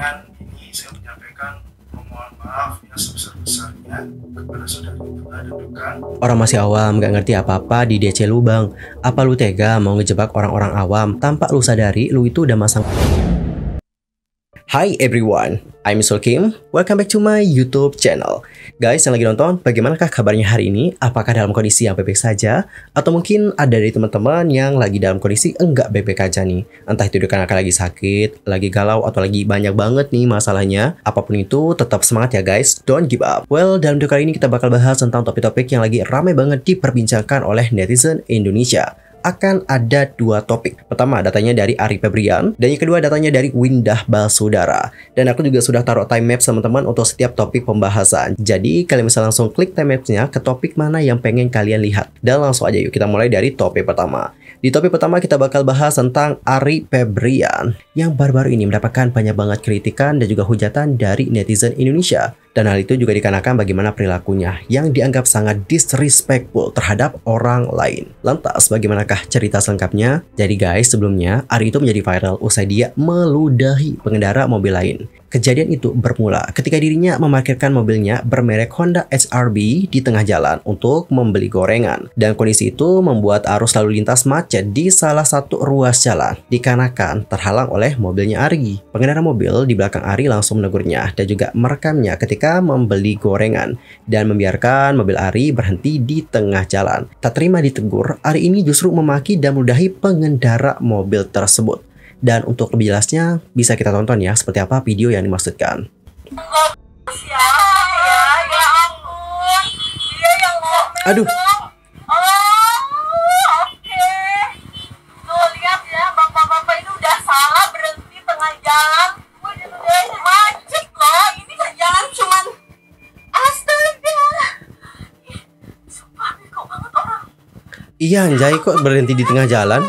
Dengan ini saya menyampaikan permohonan maaf yang sebesar-besarnya kepada saudari Tula dan rekan. Orang masih awam, gak ngerti apa-apa di DC lu bang. Apa lu tega mau ngejebak orang-orang awam tanpa lu sadari lu itu udah masang. Hi everyone, I'm Sul Kim. Welcome back to my YouTube channel. Guys yang lagi nonton, bagaimanakah kabarnya hari ini? Apakah dalam kondisi yang baik-baik saja? Atau mungkin ada dari teman-teman yang lagi dalam kondisi enggak baik-baik aja nih? Entah itu karena lagi sakit, lagi galau, atau lagi banyak banget nih masalahnya. Apapun itu, tetap semangat ya guys, don't give up. Well, dalam video kali ini kita bakal bahas tentang topik-topik yang lagi ramai banget diperbincangkan oleh netizen Indonesia. Akan ada dua topik. Pertama datanya dari Arie Febrian, dan yang kedua datanya dari Windah Basudara. Dan aku juga sudah taruh time map teman-teman untuk setiap topik pembahasan. Jadi kalian bisa langsung klik time mapnya ke topik mana yang pengen kalian lihat. Dan langsung aja yuk kita mulai dari topik pertama. Di topik pertama kita bakal bahas tentang Arie Febrian yang baru-baru ini mendapatkan banyak banget kritikan dan juga hujatan dari netizen Indonesia. Dan hal itu juga dikarenakan bagaimana perilakunya yang dianggap sangat disrespectful terhadap orang lain. Lantas bagaimanakah cerita selengkapnya? Jadi guys, sebelumnya Arie itu menjadi viral usai dia meludahi pengendara mobil lain. Kejadian itu bermula ketika dirinya memarkirkan mobilnya bermerek Honda HR-V di tengah jalan untuk membeli gorengan. Dan kondisi itu membuat arus lalu lintas macet di salah satu ruas jalan dikarenakan terhalang oleh mobilnya Arie. Pengendara mobil di belakang Arie langsung menegurnya dan juga merekamnya ketika membeli gorengan dan membiarkan mobil Arie berhenti di tengah jalan. Tak terima ditegur, Arie ini justru memaki dan meludahi pengendara mobil tersebut. Dan untuk lebih jelasnya, bisa kita tonton ya seperti apa video yang dimaksudkan. Aduh. Oke. Tuh lihat ya, bapak-bapak ini udah salah berhenti tengah jalan. Macet loh, ini kan jalan cuman astaga. Sumpah kok banget orang. Iya anjay, kok berhenti di tengah jalan?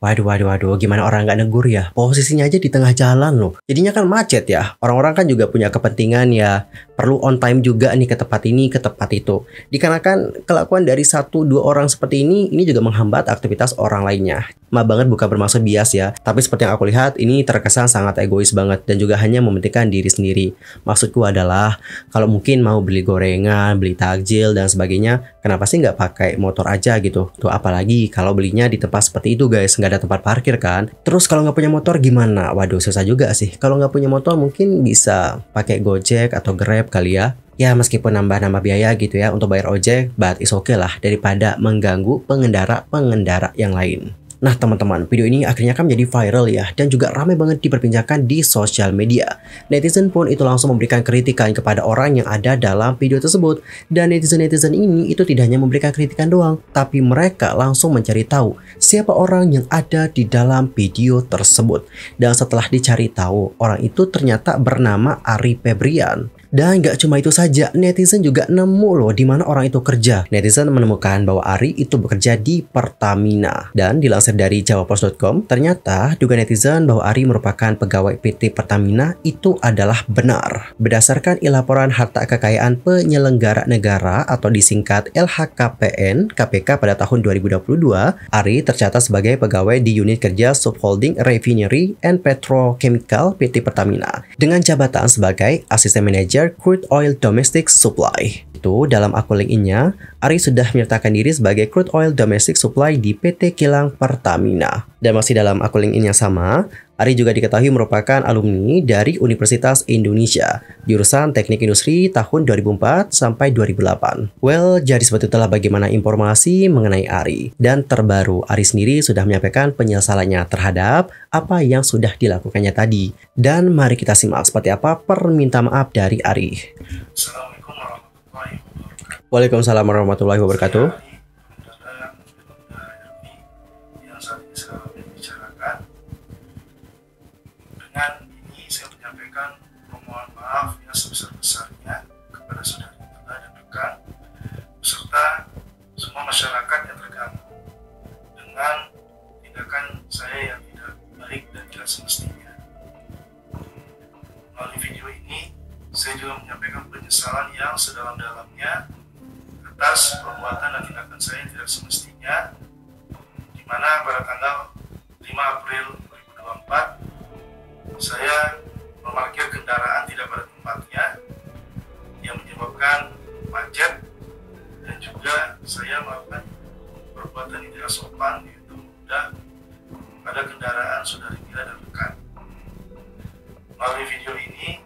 Waduh, gimana orang nggak negur ya? Posisinya aja di tengah jalan loh. Jadinya kan macet ya. Orang-orang kan juga punya kepentingan ya. Perlu on time juga nih ke tempat ini, ke tempat itu. Dikarenakan kelakuan dari 1-2 orang seperti ini juga menghambat aktivitas orang lainnya. Maaf banget bukan bermaksud bias ya. Tapi seperti yang aku lihat, ini terkesan sangat egois banget. Dan juga hanya mementingkan diri sendiri. Maksudku adalah, kalau mungkin mau beli gorengan, beli takjil, dan sebagainya, kenapa sih nggak pakai motor aja gitu? Tuh apalagi kalau belinya di tempat seperti itu guys, nggak ada tempat parkir kan. Terus kalau nggak punya motor gimana? Waduh susah juga sih. Kalau nggak punya motor mungkin bisa pakai Gojek atau Grab kali ya. Ya meskipun nambah-nambah biaya gitu ya untuk bayar ojek, but is okay lah daripada mengganggu pengendara-pengendara yang lain. Nah teman-teman, video ini akhirnya kan menjadi viral ya, dan juga ramai banget diperbincangkan di sosial media. Netizen pun itu langsung memberikan kritikan kepada orang yang ada dalam video tersebut. Dan netizen-netizen ini itu tidak hanya memberikan kritikan doang, tapi mereka langsung mencari tahu siapa orang yang ada di dalam video tersebut. Dan setelah dicari tahu, orang itu ternyata bernama Arie Febrian. Dan gak cuma itu saja, netizen juga nemu loh di mana orang itu kerja. Netizen menemukan bahwa Arie itu bekerja di Pertamina. Dan dilansir dari jawapos.com, ternyata dugaan netizen bahwa Arie merupakan pegawai PT Pertamina itu adalah benar. Berdasarkan laporan harta kekayaan penyelenggara negara atau disingkat LHKPN KPK pada tahun 2022, Arie tercatat sebagai pegawai di unit kerja Subholding Refinery and Petrochemical PT Pertamina dengan jabatan sebagai asisten manajer Crude Oil Domestic Supply. Itu dalam akun LinkedIn-nya, Arie sudah menyertakan diri sebagai Crude Oil Domestic Supply di PT Kilang Pertamina. Dan masih dalam akun LinkedIn yang sama, Arie juga diketahui merupakan alumni dari Universitas Indonesia, jurusan Teknik Industri tahun 2004 sampai 2008. Well, jadi seperti itulah bagaimana informasi mengenai Arie. Dan terbaru, Arie sendiri sudah menyampaikan penyesalannya terhadap apa yang sudah dilakukannya tadi. Dan mari kita simak seperti apa permintaan maaf dari Arie. Assalamualaikum warahmatullahi wabarakatuh. Waalaikumsalam warahmatullahi wabarakatuh. Yang saat ini sedang dibicarakan. Dengan ini saya menyampaikan permohonan maaf yang sebesar-besarnya kepada saudari Tula dan rekan, beserta semua masyarakat yang terganggu dengan tindakan saya yang tidak baik dan tidak semestinya. Melalui video ini, saya juga menyampaikan penyesalan yang sedalam-dalamnya atas perbuatan dan tindakan saya yang tidak semestinya, di mana pada tanggal 5 April 2024 saya memarkir kendaraan tidak pada tempatnya yang menyebabkan macet, dan juga saya melakukan perbuatan yang tidak sopan, yaitu menunda pada kendaraan saudari Mila dan rekan. Melalui video ini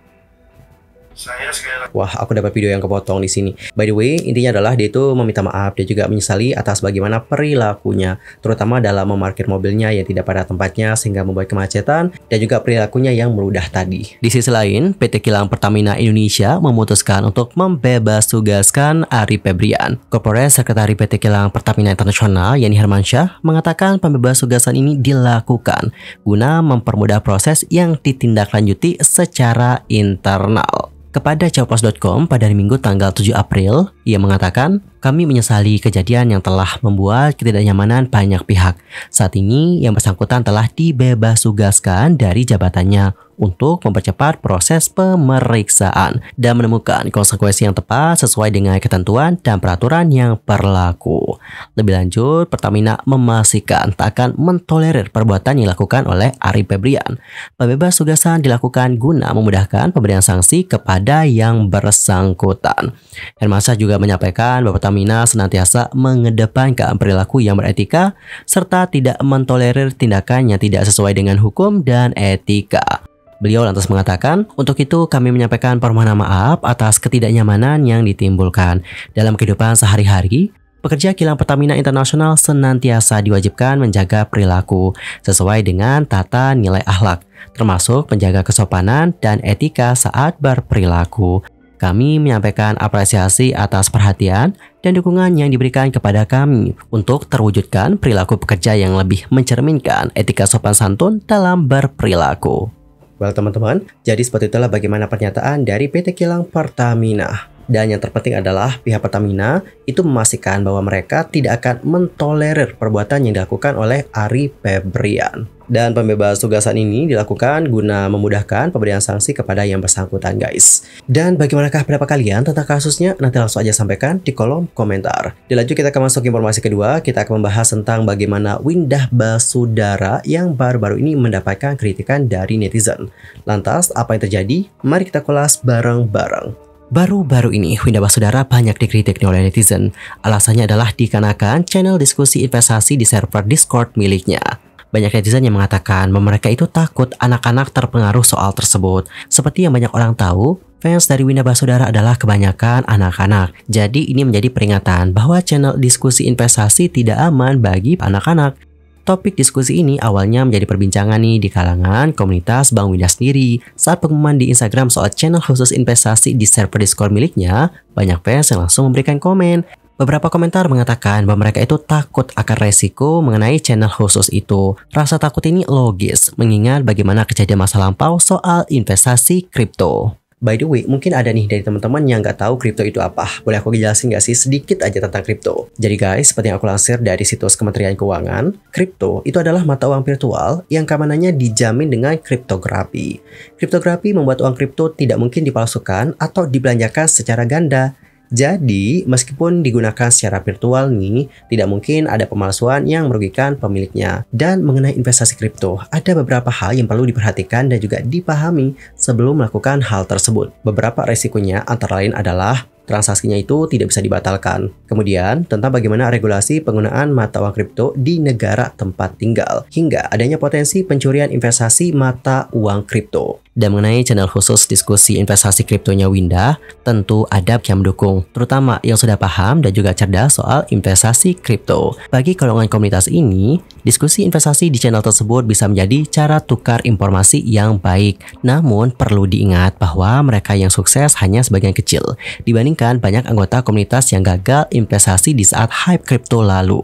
saya sekali lagi. Wah, aku dapat video yang kepotong di sini. By the way, intinya adalah dia itu meminta maaf. Dia juga menyesali atas bagaimana perilakunya, terutama dalam memarkir mobilnya yang tidak pada tempatnya sehingga membuat kemacetan, dan juga perilakunya yang meludah tadi. Di sisi lain, PT Kilang Pertamina Indonesia memutuskan untuk membebas tugaskan Ari Febrian. Corporate Sekretari PT Kilang Pertamina Internasional, Yani Hermansyah, mengatakan pembebasan tugasan ini dilakukan guna mempermudah proses yang ditindaklanjuti secara internal. Kepada Cawapres.com pada hari Minggu tanggal 7 April, ia mengatakan, kami menyesali kejadian yang telah membuat ketidaknyamanan banyak pihak. Saat ini, yang bersangkutan telah dibebas tugaskan dari jabatannya untuk mempercepat proses pemeriksaan dan menemukan konsekuensi yang tepat sesuai dengan ketentuan dan peraturan yang berlaku. Lebih lanjut, Pertamina memastikan tak akan mentolerir perbuatan yang dilakukan oleh Ari Febrian. Pembebasan tugasan dilakukan guna memudahkan pemberian sanksi kepada yang bersangkutan. Hermansyah juga menyampaikan bahwa Pertamina senantiasa mengedepankan perilaku yang beretika serta tidak mentolerir tindakan yang tidak sesuai dengan hukum dan etika. Beliau lantas mengatakan, untuk itu kami menyampaikan permohonan maaf atas ketidaknyamanan yang ditimbulkan. Dalam kehidupan sehari-hari, pekerja kilang Pertamina Internasional senantiasa diwajibkan menjaga perilaku sesuai dengan tata nilai akhlak, termasuk menjaga kesopanan dan etika saat berperilaku. Kami menyampaikan apresiasi atas perhatian dan dukungan yang diberikan kepada kami untuk terwujudkan perilaku pekerja yang lebih mencerminkan etika sopan santun dalam berperilaku. Well teman-teman, jadi seperti itulah bagaimana pernyataan dari PT Kilang Pertamina. Dan yang terpenting adalah pihak Pertamina itu memastikan bahwa mereka tidak akan mentolerir perbuatan yang dilakukan oleh Ari Febrian. Dan pembebasan tugasan ini dilakukan guna memudahkan pemberian sanksi kepada yang bersangkutan guys. Dan bagaimanakah pendapat kalian tentang kasusnya? Nanti langsung aja sampaikan di kolom komentar. Dilanjut kita akan masuk informasi kedua. Kita akan membahas tentang bagaimana Windah Basudara yang baru-baru ini mendapatkan kritikan dari netizen. Lantas apa yang terjadi? Mari kita kulas bareng-bareng. Baru-baru ini, Windah Basudara banyak dikritik oleh netizen. Alasannya adalah dikarenakan channel diskusi investasi di server Discord miliknya. Banyak netizen yang mengatakan bahwa mereka itu takut anak-anak terpengaruh soal tersebut. Seperti yang banyak orang tahu, fans dari Windah Basudara adalah kebanyakan anak-anak. Jadi ini menjadi peringatan bahwa channel diskusi investasi tidak aman bagi anak-anak. Topik diskusi ini awalnya menjadi perbincangan nih di kalangan komunitas Bang Windah sendiri. Saat pengumuman di Instagram soal channel khusus investasi di server Discord miliknya, banyak fans yang langsung memberikan komen. Beberapa komentar mengatakan bahwa mereka itu takut akan resiko mengenai channel khusus itu. Rasa takut ini logis, mengingat bagaimana kejadian masa lampau soal investasi kripto. By the way, mungkin ada nih dari teman-teman yang nggak tahu kripto itu apa. Boleh aku jelasin nggak sih sedikit aja tentang kripto? Jadi guys, seperti yang aku lansir dari situs Kementerian Keuangan, kripto itu adalah mata uang virtual yang keamanannya dijamin dengan kriptografi. Kriptografi membuat uang kripto tidak mungkin dipalsukan atau dibelanjakan secara ganda. Jadi, meskipun digunakan secara virtual nih, tidak mungkin ada pemalsuan yang merugikan pemiliknya. Dan mengenai investasi kripto, ada beberapa hal yang perlu diperhatikan dan juga dipahami sebelum melakukan hal tersebut. Beberapa resikonya antara lain adalah transaksinya itu tidak bisa dibatalkan. Kemudian, tentang bagaimana regulasi penggunaan mata uang kripto di negara tempat tinggal, hingga adanya potensi pencurian investasi mata uang kripto. Dan mengenai channel khusus diskusi investasi kriptonya Windah, tentu ada yang mendukung, terutama yang sudah paham dan juga cerdas soal investasi kripto. Bagi golongan komunitas ini, diskusi investasi di channel tersebut bisa menjadi cara tukar informasi yang baik. Namun, perlu diingat bahwa mereka yang sukses hanya sebagian kecil, dibandingkan banyak anggota komunitas yang gagal investasi di saat hype kripto lalu.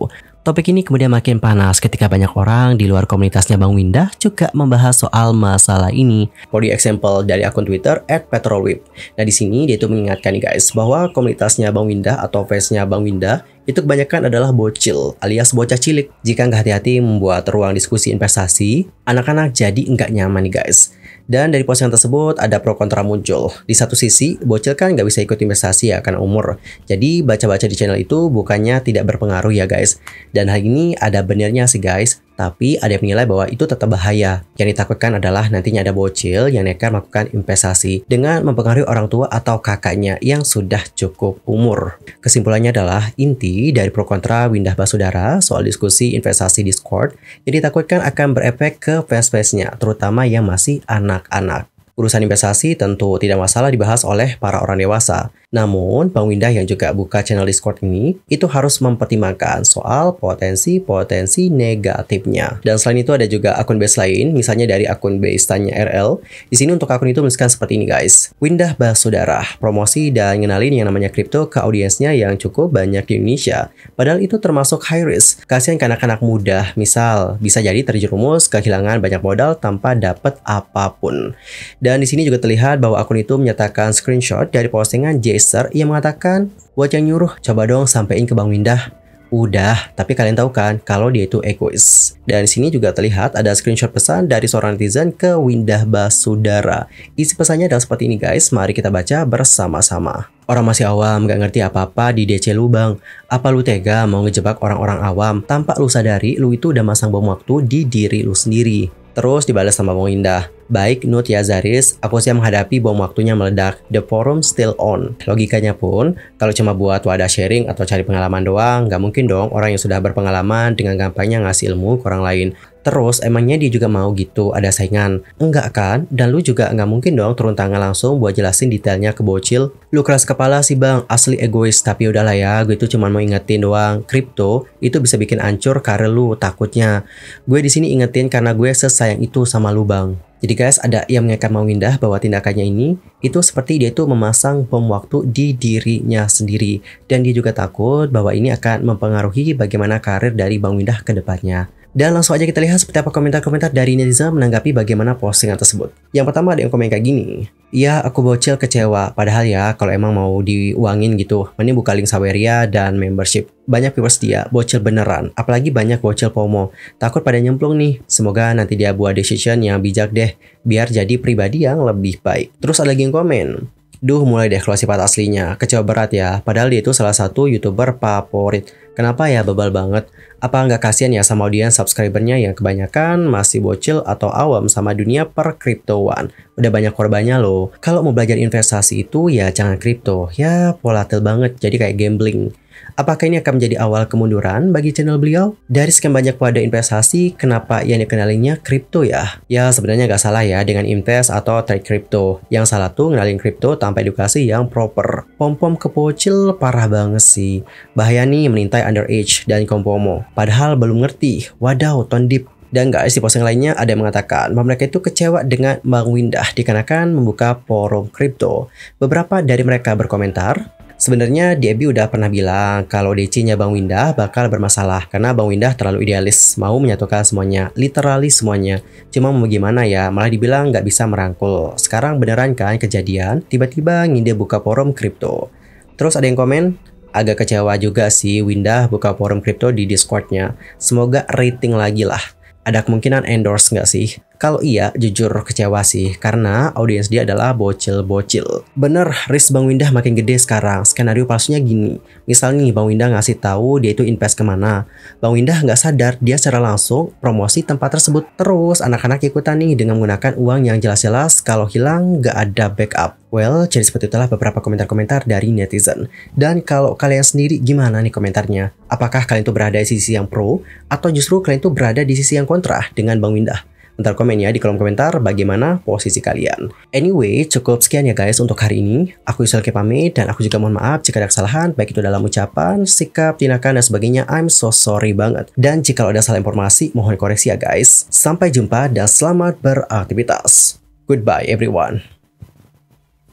Topik ini kemudian makin panas ketika banyak orang di luar komunitasnya Bang Windah juga membahas soal masalah ini. For the example dari akun Twitter @petrolwip. Nah di sini dia itu mengingatkan nih guys bahwa komunitasnya Bang Windah atau fansnya Bang Windah itu kebanyakan adalah bocil alias bocah cilik. Jika nggak hati-hati membuat ruang diskusi investasi, anak-anak jadi nggak nyaman nih guys. Dan dari postingan tersebut ada pro kontra muncul. Di satu sisi, bocil kan nggak bisa ikut investasi ya karena umur. Jadi baca-baca di channel itu bukannya tidak berpengaruh ya guys. Dan hal ini ada benarnya sih guys. Tapi ada yang menilai bahwa itu tetap bahaya. Yang ditakutkan adalah nantinya ada bocil yang nekat melakukan investasi dengan mempengaruhi orang tua atau kakaknya yang sudah cukup umur. Kesimpulannya adalah inti dari pro kontra Windah Basudara soal diskusi investasi Discord yang ditakutkan akan berefek ke fans-fansnya, terutama yang masih anak-anak. Urusan investasi tentu tidak masalah dibahas oleh para orang dewasa. Namun, Bang Windah yang juga buka channel Discord ini, itu harus mempertimbangkan soal potensi-potensi negatifnya. Dan selain itu ada juga akun base lain, misalnya dari akun base Tanya RL. Di sini untuk akun itu menuliskan seperti ini guys. Windah Basudara, promosi dan ngenalin yang namanya kripto ke audiensnya yang cukup banyak di Indonesia. Padahal itu termasuk high risk. Kasihan ke anak-anak muda, misal bisa jadi terjerumus kehilangan banyak modal tanpa dapat apapun. Dan di sini juga terlihat bahwa akun itu menyatakan screenshot dari postingan Jaser yang mengatakan, buat yang nyuruh, coba dong sampein ke Bang Windah. Udah, tapi kalian tahu kan kalau dia itu egois. Dan di sini juga terlihat ada screenshot pesan dari seorang netizen ke Windah Basudara. Isi pesannya adalah seperti ini guys, mari kita baca bersama-sama. Orang masih awam, gak ngerti apa-apa di DC lu bang. Apa lu tega mau ngejebak orang-orang awam tanpa lu sadari lu itu udah masang bom waktu di diri lu sendiri. Terus dibalas sama Bang Windah. Baik Nut ya Zaris, aku siap menghadapi bom waktunya meledak. The forum still on. Logikanya pun, kalau cuma buat wadah sharing atau cari pengalaman doang, gak mungkin dong orang yang sudah berpengalaman dengan gampangnya ngasih ilmu ke orang lain. Terus emangnya dia juga mau gitu ada saingan? Enggak kan? Dan lu juga nggak mungkin dong turun tangan langsung buat jelasin detailnya ke bocil. Lu keras kepala sih bang, asli egois. Tapi udahlah ya, gue itu cuma mau ingetin doang. Kripto itu bisa bikin hancur karir lu takutnya. Gue di sini ingetin karena gue sesayang itu sama lu bang. Jadi guys, ada yang mengingatkan Bang Windah bahwa tindakannya ini itu seperti dia itu memasang bom waktu di dirinya sendiri. Dan dia juga takut bahwa ini akan mempengaruhi bagaimana karir dari Bang Windah ke depannya. Dan langsung aja kita lihat seperti apa komentar-komentar dari netizen menanggapi bagaimana postingan tersebut. Yang pertama ada yang komen kayak gini. Iya, aku bocil kecewa. Padahal ya, kalau emang mau diuangin gitu, mending buka link Saweria dan membership. Banyak viewers dia, bocil beneran. Apalagi banyak bocil FOMO. Takut pada nyemplung nih. Semoga nanti dia buat decision yang bijak deh. Biar jadi pribadi yang lebih baik. Terus ada lagi yang komen. Duh, mulai deh keluar sifat aslinya. Kecewa berat ya. Padahal dia itu salah satu YouTuber favorit. Kenapa ya bebal banget? Apa nggak kasihan ya sama audiens subscribernya yang kebanyakan masih bocil atau awam sama dunia perkriptoan? Udah banyak korbannya loh. Kalau mau belajar investasi itu ya jangan kripto. Ya volatil banget, jadi kayak gambling. Apakah ini akan menjadi awal kemunduran bagi channel beliau? Dari sekian banyak wadah investasi, kenapa yang dikenalinya kripto ya? Ya sebenarnya nggak salah ya dengan invest atau trade kripto. Yang salah tuh ngenalin kripto tanpa edukasi yang proper. Pom-pom ke bocil parah banget sih. Bahaya nih menintai underage dan kompomo. Padahal belum ngerti. Wadaw, tondip. Dan guys, di posting lainnya ada yang mengatakan bahwa mereka itu kecewa dengan Bang Windah dikarenakan membuka forum kripto. Beberapa dari mereka berkomentar, sebenarnya Debbie udah pernah bilang kalau DC-nya Bang Windah bakal bermasalah karena Bang Windah terlalu idealis, mau menyatukan semuanya, literally semuanya. Cuma mau gimana ya, malah dibilang nggak bisa merangkul. Sekarang beneran kan kejadian, tiba-tiba ngide buka forum kripto. Terus ada yang komen, agak kecewa juga sih Windah buka forum kripto di Discord-nya. Semoga rating lagi lah. Ada kemungkinan endorse nggak sih? Kalau iya, jujur kecewa sih, karena audiens dia adalah bocil-bocil. Bener, risk Bang Windah makin gede sekarang. Skenario palsunya gini, misalnya nih Bang Windah ngasih tahu dia itu invest kemana. Bang Windah nggak sadar, dia secara langsung promosi tempat tersebut. Terus anak-anak ikutan nih dengan menggunakan uang yang jelas-jelas kalau hilang nggak ada backup. Well, jadi seperti itulah beberapa komentar-komentar dari netizen. Dan kalau kalian sendiri gimana nih komentarnya? Apakah kalian tuh berada di sisi yang pro, atau justru kalian tuh berada di sisi yang kontra dengan Bang Windah? Ntar komen ya di kolom komentar bagaimana posisi kalian. Anyway, cukup sekian ya guys untuk hari ini. Aku Yusel pamit dan aku juga mohon maaf jika ada kesalahan, baik itu dalam ucapan, sikap, tindakan, dan sebagainya. I'm so sorry banget. Dan jika ada salah informasi, mohon koreksi ya guys. Sampai jumpa dan selamat beraktivitas. Goodbye everyone.